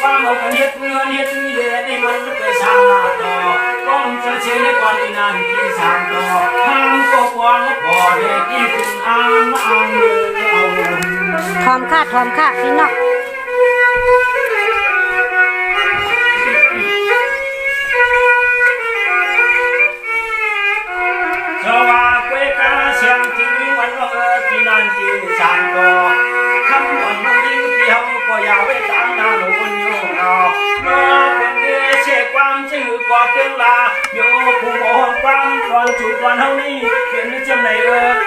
ความเอากันเฮ็ดเงินเฮ็ดมีเดชให้มันไปสร้างหน้าต่อก้องจะเชื่อในก่อนที่นั่นที่สร้างต่อห้ามก็กวนแล้วก่อเด็กที่ถึงอ้างเอาทอมค่ะพี่น้องสานก็คำอ่อนน้องยิ่งเดียวก็อย่าไว้ตามหน้าหนูบนโยกเราเมื่อเป็นเนื้อเชื่อความชื่อก่อเพียงลาโยผู้มองความก่อนจุดก่อนเท่านี้เป็นจังไหน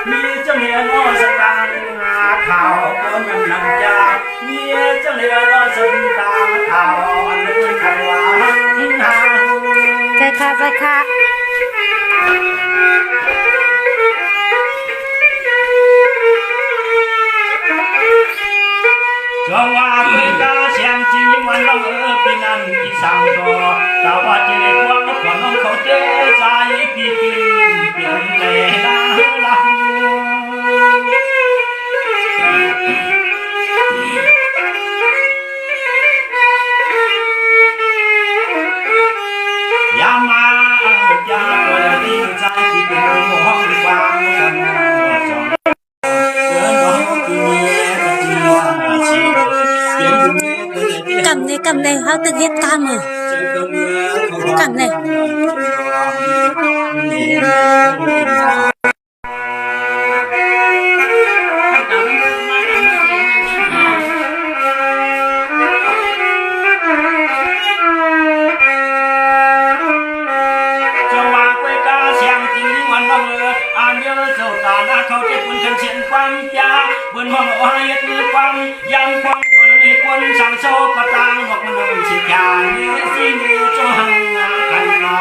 มีจังเหนือนอสตางหาข่าวก็มันนำยามีจังเหนือนอสตางข่าวอันเป็นขันวาใจค่ะจงว่าเพื่อกาเสียงจริงวันน้องปีนั้นที่สั่งต่อแต่ว่าจะได้ความขวัญน้องเขาเจ้ใจปีปีเปลี่ยนแต่ละลังอย่ามาอย่าปล่อยดีใจที่เป็นหัวห้องความคนcầm này hao tự hết cam rồi cầm nàyเขาเจ็บคนกันเชียนความยาบนห้องเอาให้มือความยำความตัวนี้คนสั่งโซ่กระตังบอกมันเลยสิยาเนี่ยสิเนี่ยจะหังกันมา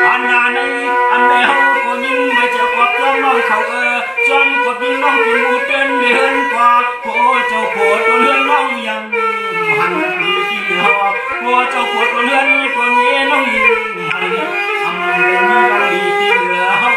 อันนั้นอันใดเขาก็ยิ่งไม่เจอกว่าเพื่อนน้องเขาจนกดยิ่งน้องเป็นมูเต้นเดือนกว่าโคเจ้าโคตัวเรื่องน้องยังหันปีที่หอกตัวเจ้าปวดตัวเลื่อนตัวนี้น้องยิงหันทำเป็นยังดีที่เหลือเฮา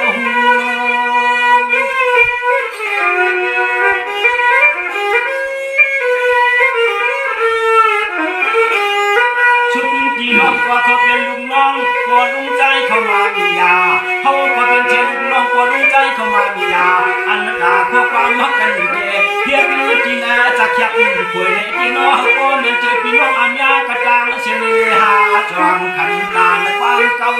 ชุดที่น้องก็เขาเป็นลุงน้องปวดลุงใจเข้ามามียาเขาก็เป็นเช่นลุงน้องปวดลุงใจเข้ามามียาอันนั้นด่าพวกความมักกันเย่เพียงมือที่น่าจะเขียบป่วยในที่น้องก็เหมือนเจอพี่น้องอันยากระตังเสียเลยหาจอมขันตาในความเก่า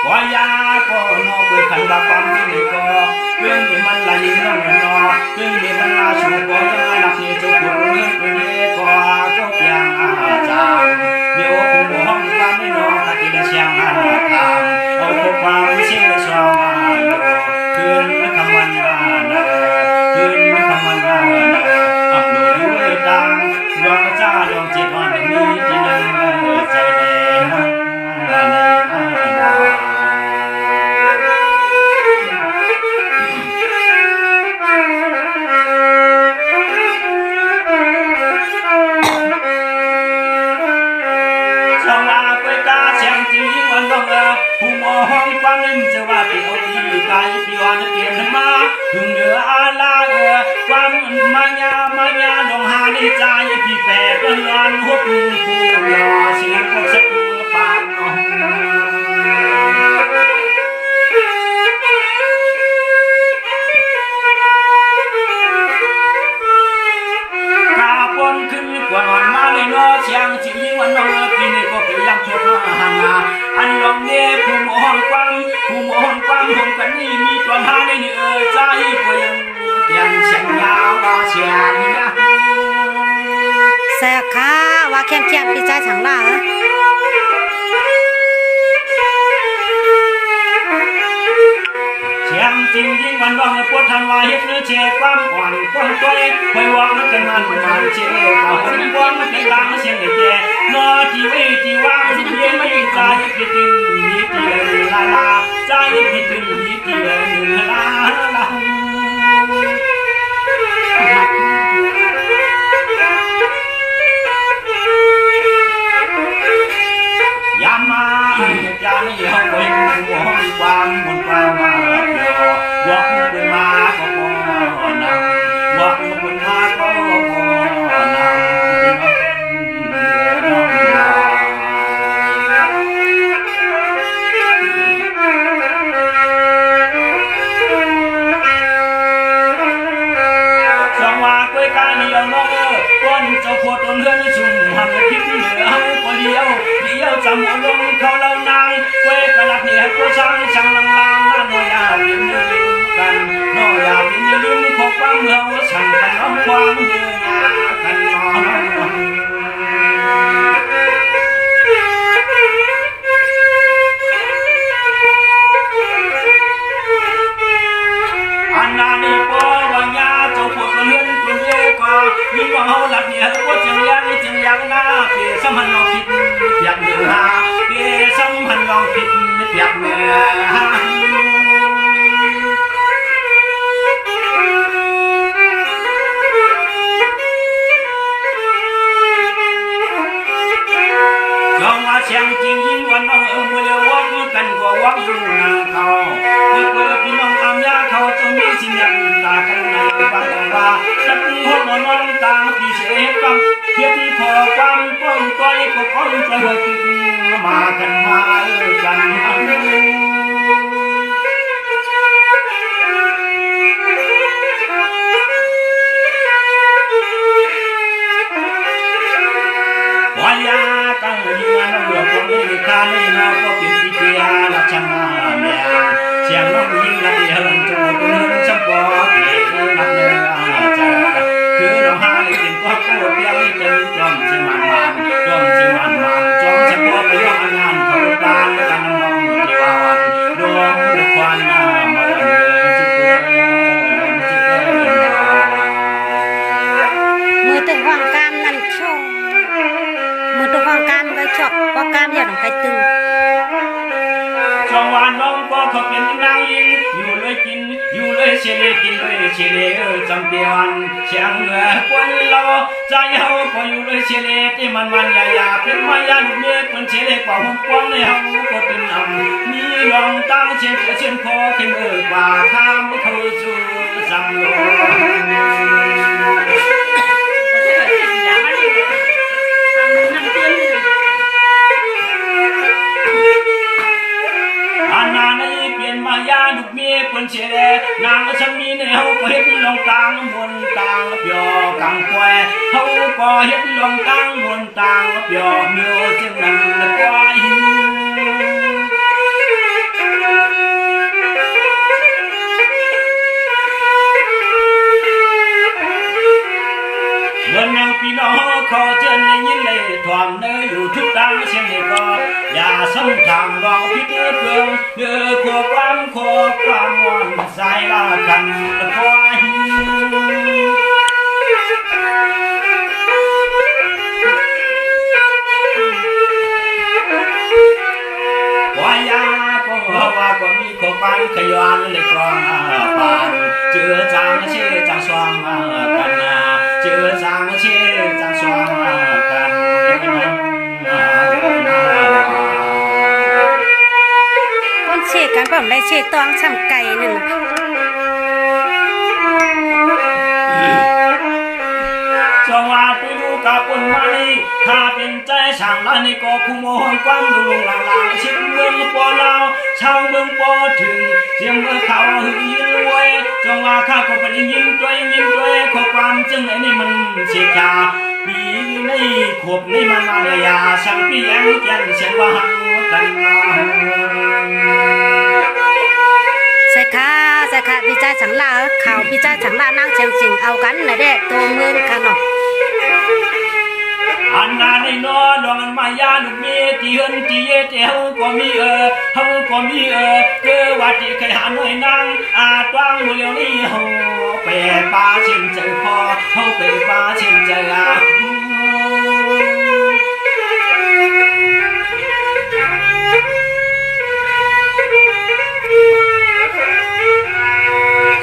ว่ายาก็นอเปิดขันดับความนี่ก็เรื่องนี้มันละยิ่งน้องนอเรื่องนี้มันลาชูก็ยังหลับนี่จะปวดเรื่องนี้ก็ต้องเพียงอาจารย์เดี๋ยวผู้ห้องความไม่นอนที่ได้เชียงอาทางเอาพบความเชื่อชาวมาคืนคำวันคืนคำวันอับดูด้วยตาดวงจ้าดวงจิตวันนี้ที่นั่งใจแดงผู้มองความเล่นจะว่าเปลี่ยวที่ไกลที่วันเปลี่ยนมาถึงเหนืออาลาความมายาดงหาในใจพี่แปดเป็นงานหุบผู้รอเสียงพวกสักปานน้องข้าปนขึ้นกว่าอ่อนมาในนอเสียงจิงวันน้องพี่นี่ก็พยายามชดมาหันอันลองเนี่ยผู้มองความผมกันนี่มีตัวหาในนี่ใจก็ยังเตียนเสียงยาวรอเสียงนะแซ่ค่ะว่าแค่พี่ใจถังล่าเสียงจริงยิ่งวันร้องปวดทันวาเฮ็ดเนื้อเชความอ่อนความตัวไปวางมันกันมันเชเอาคนวางมันกันดังเสียงเด็กนอที่ไว้ที่วางที่เย็นไม่ใจคิดถึงมีที่ลาลาใจคิดถึงมีที่ลาลา ลื่อนชุ่มหันคิดเหลือก็เลี้ยวจำเอาลงเขาเล่านางเว้กะลักเนี่ยก็ช่างลังนั่นอยากลืมกันน้อยากลืมขอความเมื่อช่างกันน้องความเมื่อกันน้องอันนั้นนี่ปอวังยาเจ้าพวกเลื่อนตัวเย่ก็ยิ่งว่าเขาหลับเนี่ยก็จึงยังหน้าเกี่ยสมันลองคิดเปียกเนื้อเกี่ยสมันลองคิดเปียกเนื้อจงว่าเสียงจริงยิ่งวันน้องมือเลี้ยววักกันกว่าวักอยู่นาเขาเพื่อพี่น้องอำยาเขาจะมีสิ่งอย่างตากันในบ้านว่าจับหัวน้องตาพี่เสกกำเทียบขอความป้องต้อยก็ป้องต้อยมากันวายาตั้งยืนน้องเหลือคนนี้ข้าไม่นอก็เป็นปีเกียลักษณะแม่เสียงน้องยิงละเดียวจูบเนื้อชับปอเกี่ยวนับเนื้อใจคือน้องหาเลยเป็นก็โคตรเดียวนี่เป็นจอมสิมันจอมเฉพาะไปย่องงานเขาตากันมองที่ว่าดวงควันมามือตึงห้องกามนั่นชอบมือตึงห้องกามก็ชอบเพราะกามอย่างไปตึงช่องวานน้องก็เขาเป็นนางยิงอยู่เลยกินอยู่เลยเฉลกินเลยเฉลจำเปียนเชียงเหนือคนเราใจเฮาก็อยู่เลยเฉลที่มันยาเป็นมายาลูกเมียคนเฉลกว่าหุ่นกว้างในเฮาก็เป็นนำมีลองตั้งเชียนคอเข้มกว่าข้ามเขาสู่สังโลมายาดุกเมียคนเชลนางฉันมีในเฮาก็เฮ็ดลงกลางมนตางเปียวกังแควเฮาก็เฮ็ดลงกลางมนตางเปียวเมียวจึงนั่งละกวายเมื่อนางพี่น้องขอเชิญในยินเลยถวมเนยอยู่ทุกทางเสียงนี้ก็อย่าซ้ำทางรองพิษเพื่องเดือขวบความวันสายลากันคอยวายาก็ว่าก็มีขบานขยานเลยกรองปานเจอจางเชื่อจางสว่างกันเจอจางเชื่อจางสว่างกันคนเชกกันผมได้เชตองช่ำไก่นั่นจงว่าไปดูกับคนมาลีถ้าเป็นใจช่างละนี่ก็คุ้มห้องความดูลงหลังชิดเมืองปอลาวชาวเมืองปอถึงเสียงเมื่อเขาหึงยินรวยจงว่าข้าก็ไปยินด้วยขอความจึงไอ้นี่มันเสียชาปีในขบในมันมาเลยาช่างพี่ยังเสียงว่าหังกันใส่ค่ะพี่จ้าฉันลาข่าวพี่จ้าฉันลานั่งเชียงจิงเอากันนะเด็กตัวเมืองกันเนาะอันนั้นไอ้นอลองมายาลูกเมียที่เฮินที่เย่ที่เฮาก็มีเฮาก็มีเกอว่าที่เคยหาหน่อยนางตวางมือเลี้ยวนี่เฮาไปป่าเช่นใจพอเฮาไปป่าเช่นใจ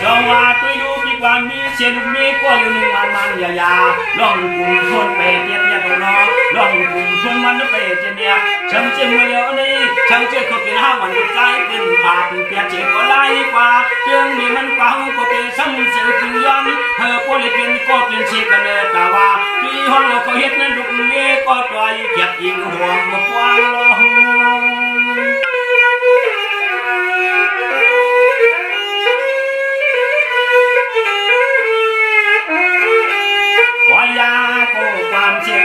จงว่าตุยดูพี่กว่ามีเสียลูกมีก็อยู่หนึ่งมันยาลองกลุ่มคนไปเตียนเนี่ยตัวน้องลองกลุ่มคนมันไปเตียนเนี่ยฉันเจ็บมือเดียวนี่ฉันเจ็บก็เป็นห้าวันใจเป็นบาปเปียเจ็บก็ไล่กว่าเรื่องนี้มันกว้างก็เป็นซ้ำเสือถึงย้อนเธอก็เลยเป็นก็เป็นเชกันเลยแต่ว่าพี่ห้องเราก็เฮ็ดนั้นลูกมีก็ตัวเก็บยิงหัวมาคว้าล้อวายาก็ความเชื่อ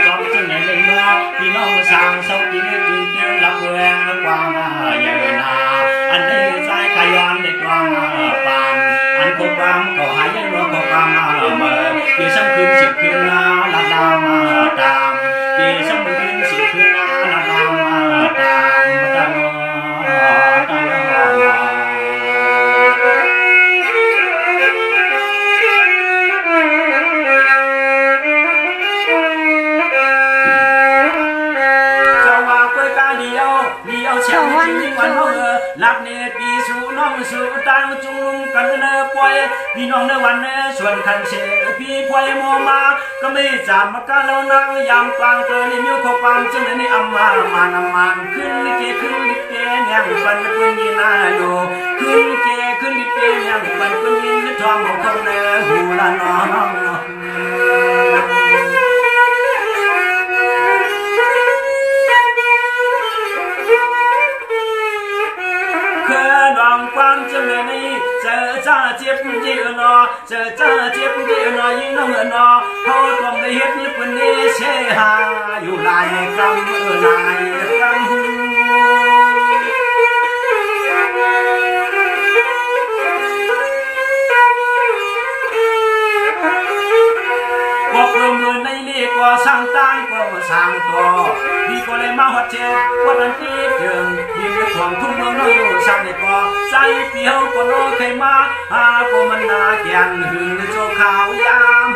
หายยังรอขอความมาเมื่อปีซ้ำคืนสิบคืนนาละดามาตามปีซ้ำคืนสิบคืนนาละดามาตามตามตามเช้าวันยิ่งวันเฮาลับเนปีสู่น้องสู่ตางจุงลุงกันเนป่วยพี่น้องในวันเนส่วนคันเชพี่ป่วยโมมาก็ไม่จามมากันแล้วนั่งยามกลางเกินนิ้วข้อความจึงในอัมมามานำมันขึ้นลิเกขึ้นลิเกยังปันปืนยินาโยขึ้นลิเกขึ้นลิเกยังปันปืนยินทองของคนเนหูละน้องความเจริญนี้เจอจ้าเจ็บเยอะนอเจอจ้าเจ็บเยอะนอยิ่งน้องนอเขาต้องได้เห็นปุ่นนี้เชหาอยู่ลายกำลายกำบอกเรื่องในนี้ก็สร้างตั้งก็สร้างต่อพี่ก็เลยมาหัดเจ็บวันนั้นที่เดิมยิ่งในความทุ่งเมืองน้อยอยู่สร้างในก็ใจเปียวก็น้อยเคยมาก็มันนาแก่นหึงโจขาวยาม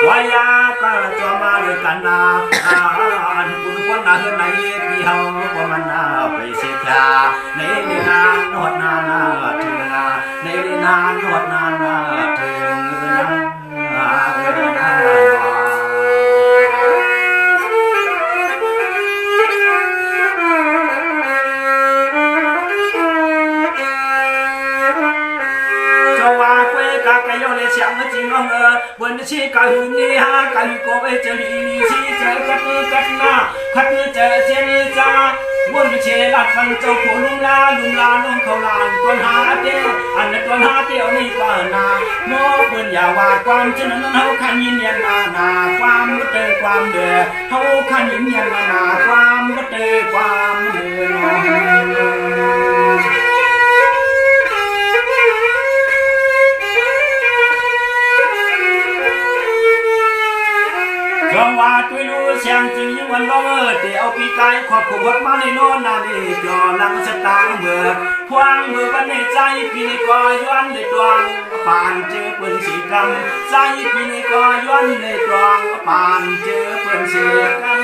วายาก็จะมาเลยกันนาอันคุณคนนาเฮือนในพี่เฮาก็มันนาไปเสียคาในนานนวดนานาถึงนาในนานนวดนานาถึงนาวันนี้ก็หืนนี่ฮะก็หืนก็ไปเจอลีชีเจอกับมือกับหน้าขัดเจอเจนจ้าวันเชลัดฟังเจ้าผู้ลุงลาน้องเขาลานต้นหาเดียวอันนั้นต้นหาเดียวนี่ก็นาโน้เพื่อนอย่าว่าความเช่นนั้นเขาขันยินยันนาความก็เตยความเดือเขาขันยินยันนาความก็เตยความเดือจงว่าตุยรู้เสียงจริงยิ่งวันล้อเดี๋ยวปีกายขอบขวดมาในโน่นนาดีจอลังสตางเมื่อพวางมือวันในใจปีก็ย้อนในตวงป่านเจอเปิ้นสีกำใจปีก็ย้อนในตวงป่านเจอเปิ้นสีกำ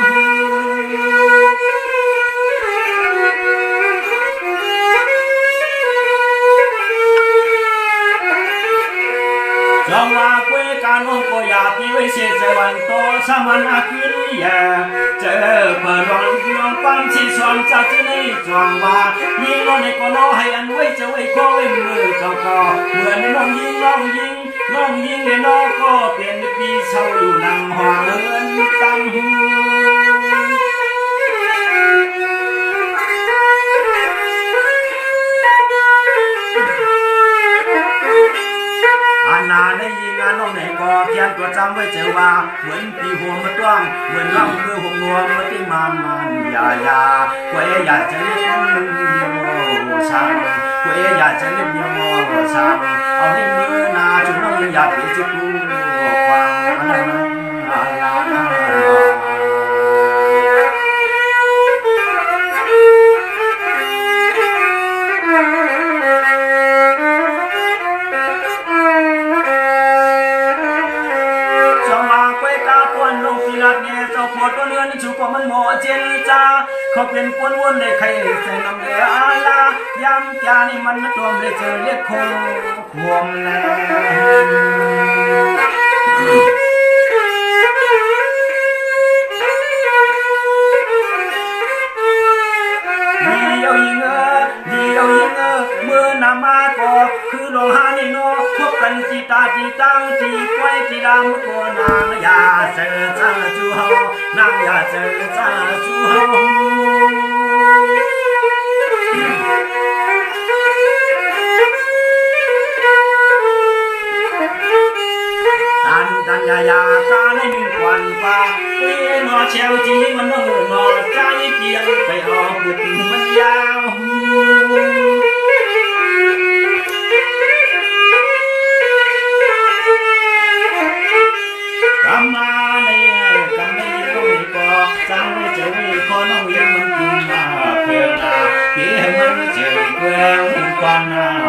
จงว่าคุยกันน้องก็อยากพี่ไว้เสียใจวันโตสมันอาคืนยาเจอเปิดร้อนน้องความชีสวมจากที่ในจวงว่ายิงน้องในก็น้อให้อันไว้จะไว้ข้อไว้มือเก่าเหมือนน้องยิงในน้องก็เปลี่ยนปีเศร้าอยู่นั่งห้องเอินตั้งหูนาได้ยิงงานน้องไหนก็เขียนตัวจำไว้เจอว่าเหมือนปีหัวมาต้วงเหมือนล่ำคือหงนัวมาที่มันอย่าควยอยากจะเล่นโมช่างควยอยากจะเล่นโมช่างเอาในมือนาจุดน้องยังอยากที่จะกู้ความนั้นตัวเรือนชูก็มันหมอเจนจ้าเขาเป็นกวนวนได้ใครใส่น้ำเลืออาลายำจานี่มันตัวมได้เจอเรียกคงควมแล้วเดียวยิงเมื่อนำมาก็คือลงหานี่โนพบกันจีตาจีตังจีไว้จีดามตัวนางอย่าเจอจ้าจูเฮานางอย่าเจอจ้าจูเฮาตันยากาในหนึ่งวันว่าเนอเชลจีมันนอใจเกี่ย น้องยิ้มมันกินมาเพื่อนาพี่ให้มันเจอเพื่อนความหนา